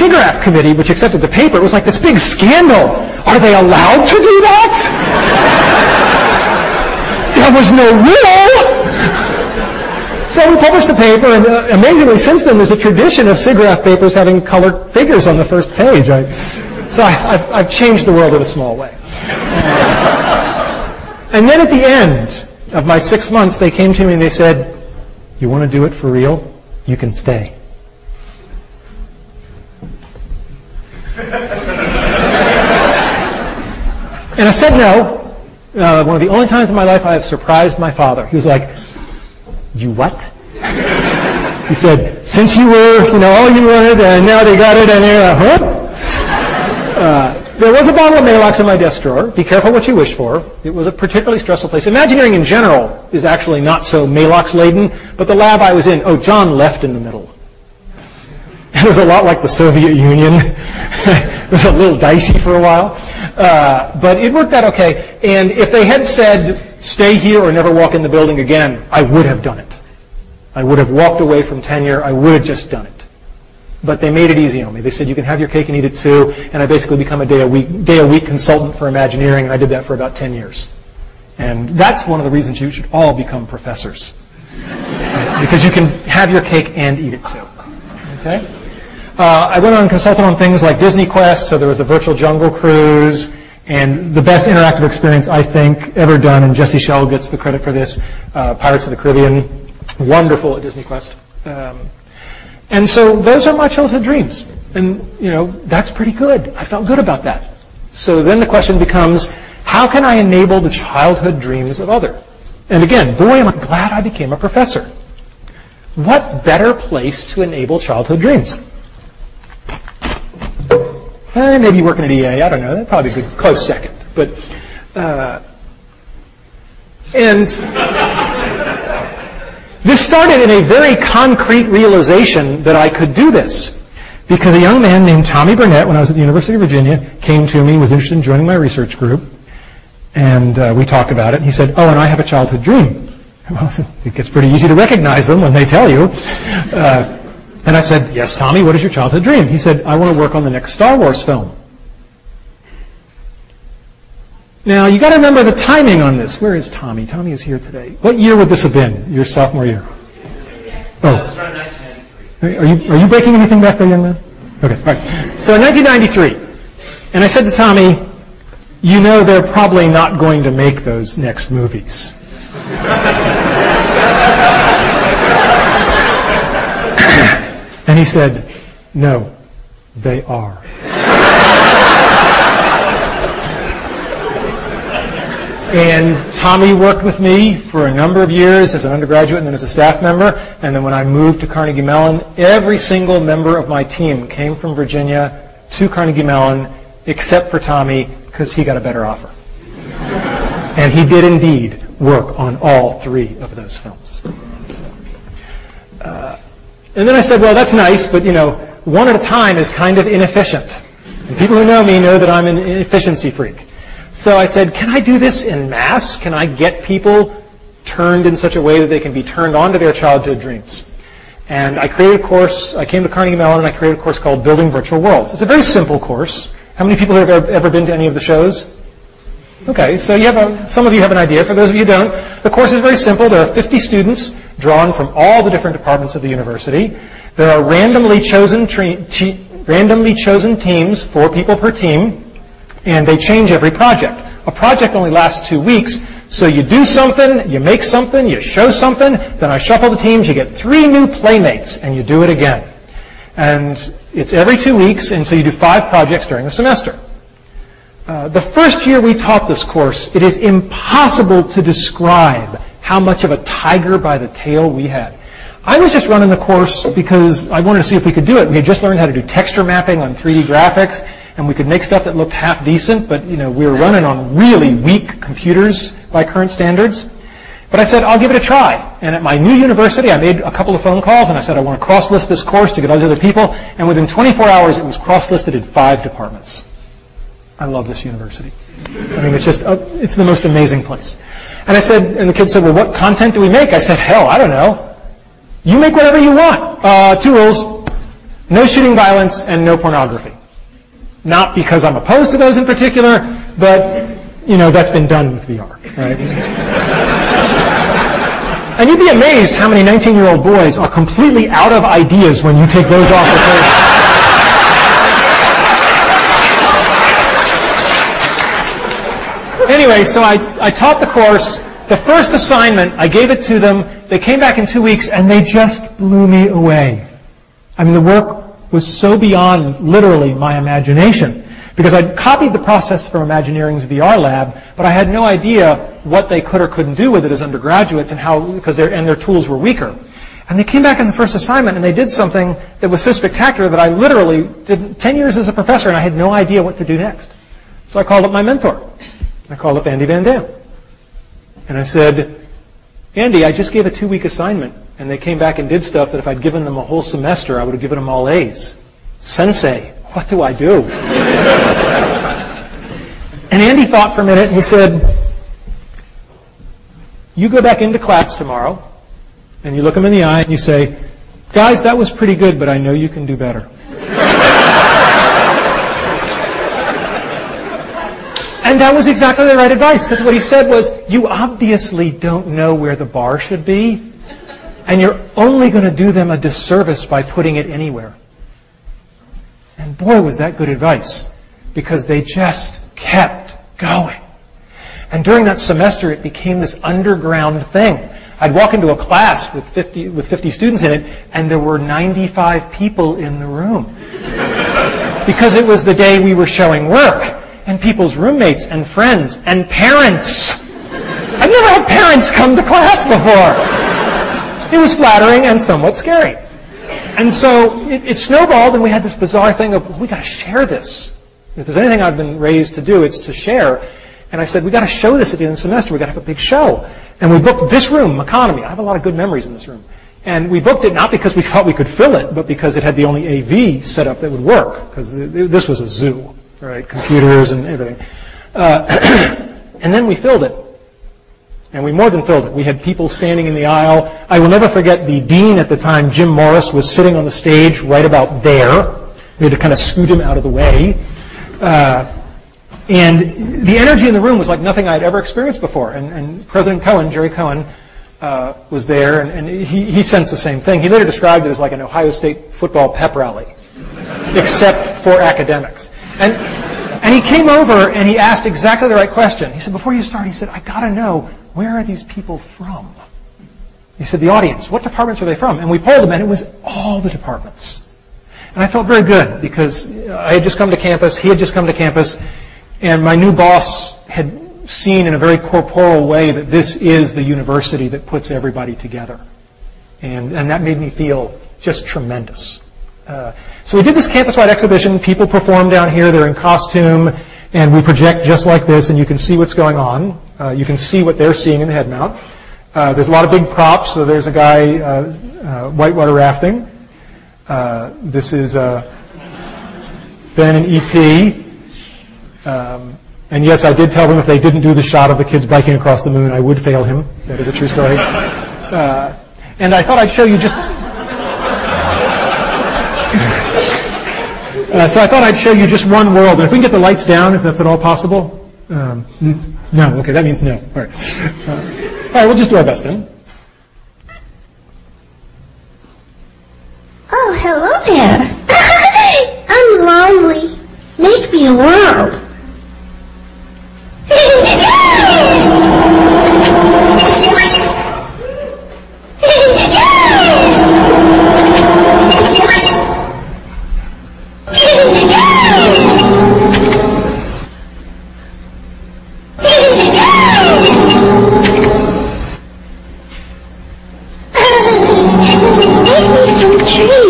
SIGGRAPH committee, which accepted the paper, it was like this big scandal. Are they allowed to do that? There was no rule. So we published the paper, and amazingly, since then, there's a tradition of SIGGRAPH papers having colored figures on the first page. So I've changed the world in a small way. And then at the end of my 6 months, they came to me and they said, "You want to do it for real? You can stay." And I said no. One of the only times in my life I have surprised my father. He was like, "You what?" He said, "Since you were, all you wanted, and now they got it, and they're huh?" There was a bottle of Maalox in my desk drawer. Be careful what you wish for. It was a particularly stressful place. Imagineering in general is actually not so Maalox-laden, but the lab I was in, John left in the middle. It was a lot like the Soviet Union. It was a little dicey for a while. But it worked out okay. And if they had said, "Stay here or never walk in the building again," I would have done it. I would have walked away from tenure. I would have just done it. But they made it easy on me. They said, "You can have your cake and eat it too." And I basically become a day a week consultant for Imagineering, and I did that for about 10 years. And that's one of the reasons you should all become professors. Because you can have your cake and eat it too. Okay? I went on and consulted on things like Disney Quest, so there was the Virtual Jungle Cruise, and the best interactive experience, I think, ever done, and Jesse Schell gets the credit for this, Pirates of the Caribbean. Wonderful at Disney Quest. And so those are my childhood dreams. And, that's pretty good. I felt good about that. So then the question becomes, how can I enable the childhood dreams of others? And again, boy, am I glad I became a professor. What better place to enable childhood dreams? Maybe working at EA, I don't know. That'd probably be a good close second. But, this started in a very concrete realization that I could do this. Because a young man named Tommy Burnett, when I was at the University of Virginia, came to me, was interested in joining my research group. And we talked about it. And he said, "Oh, and I have a childhood dream." Well, it gets pretty easy to recognize them when they tell you. And I said, "Yes, Tommy, what is your childhood dream?" He said, "I want to work on the next Star Wars film." Now, you got to remember the timing on this. Where is Tommy? Tommy is here today. What year would this have been? Your sophomore year? Oh. It was around 1993. Are you breaking anything back there, young man? Okay, all right. So in 1993, and I said to Tommy, "They're probably not going to make those next movies." And he said, "No, they are." And Tommy worked with me for a number of years as an undergraduate and then as a staff member. And then when I moved to Carnegie Mellon, every single member of my team came from Virginia to Carnegie Mellon, except for Tommy, because he got a better offer. And he did indeed work on all 3 of those films. And then I said, well, that's nice, but, one at a time is kind of inefficient. And people who know me know that I'm an efficiency freak. So I said, can I do this in mass? Can I get people turned in such a way that they can be turned on to their childhood dreams? And I created a course. I came to Carnegie Mellon, and I created a course called Building Virtual Worlds. It's a very simple course. How many people have ever been to any of the shows? Okay, so some of you have an idea. For those of you who don't, the course is very simple. There are 50 students drawn from all the different departments of the university. There are randomly chosen teams, 4 people per team, and they change every project. A project only lasts 2 weeks, so you do something, you make something, you show something, then I shuffle the teams, you get 3 new playmates, and you do it again. And it's every 2 weeks, and so you do 5 projects during the semester. The first year we taught this course, it is impossible to describe how much of a tiger by the tail we had. I was just running the course because I wanted to see if we could do it. We had just learned how to do texture mapping on 3D graphics, and we could make stuff that looked half decent, but we were running on really weak computers by current standards. But I said, I'll give it a try. And at my new university, I made a couple of phone calls, and I said, I want to cross-list this course to get all these other people. And within 24 hours, it was cross-listed in 5 departments. I love this university. I mean, it's the most amazing place. And I said, and the kids said, well, what content do we make? I said, hell, I don't know. You make whatever you want. 2 rules. no shooting violence and no pornography. Not because I'm opposed to those in particular, but, that's been done with VR, right? And you'd be amazed how many 19-year-old boys are completely out of ideas when you take those off the table. Anyway, so I taught the course. The first assignment, I gave it to them. They came back in 2 weeks, and they just blew me away. I mean, the work was so beyond, literally, my imagination. Because I'd copied the process from Imagineering's VR lab, but I had no idea what they could or couldn't do with it as undergraduates and because their tools were weaker. And they came back in the first assignment, and they did something that was so spectacular that I literally did 10 years as a professor, and I had no idea what to do next. So I called up my mentor. I called up Andy Van Dam. And I said, Andy, I just gave a 2-week assignment, and they came back and did stuff that if I'd given them a whole semester, I would have given them all A's. Sensei, what do I do? And Andy thought for a minute, and he said, you go back into class tomorrow, and you look them in the eye, and you say, guys, that was pretty good, but I know you can do better. And that was exactly the right advice, because what he said was, you obviously don't know where the bar should be, and you're only going to do them a disservice by putting it anywhere. And boy, was that good advice, because they just kept going. And during that semester, it became this underground thing. I'd walk into a class with 50 students in it, and there were 95 people in the room. Because it was the day we were showing work. And people's roommates and friends and parents. I've never had parents come to class before. It was flattering and somewhat scary. And so it snowballed, and we had this bizarre thing of, we got to share this. If there's anything I've been raised to do, it's to share. And I said, we got to show this at the end of the semester. We got to have a big show. And we booked this room, Economy. I have a lot of good memories in this room. And we booked it not because we thought we could fill it, but because it had the only AV setup that would work. Because this was a zoo. Right, computers and everything. And then we filled it. And we more than filled it. We had people standing in the aisle. I will never forget the dean at the time, Jim Morris, was sitting on the stage right about there. We had to kind of scoot him out of the way. And the energy in the room was like nothing I had ever experienced before. And President Cohen, Jerry Cohen, was there, and he sensed the same thing. He later described it as like an Ohio State football pep rally, except for academics. And he came over and he asked exactly the right question. He said, before you start, he said, I got to know, where are these people from? He said, the audience. What departments are they from? And we polled them, and it was all the departments. And I felt very good because I had just come to campus, he had just come to campus, and my new boss had seen in a very corporal way that this is the university that puts everybody together. And that made me feel just tremendous. So we did this campus-wide exhibition. People perform down here. They're in costume, and we project just like this, and you can see what's going on. You can see what they're seeing in the head mount. There's a lot of big props. So there's a guy whitewater rafting. This is Ben and E.T. And yes, I did tell them if they didn't do the shot of the kids biking across the moon, I would fail him. That is a true story. And I thought I'd show you just... So I thought I'd show you just one world. And if we can get the lights down, if that's at all possible. No. Okay, that means no. All right. All right, we'll just do our best then. Oh, hello there. I'm lonely. Make me a world. Make me some trees.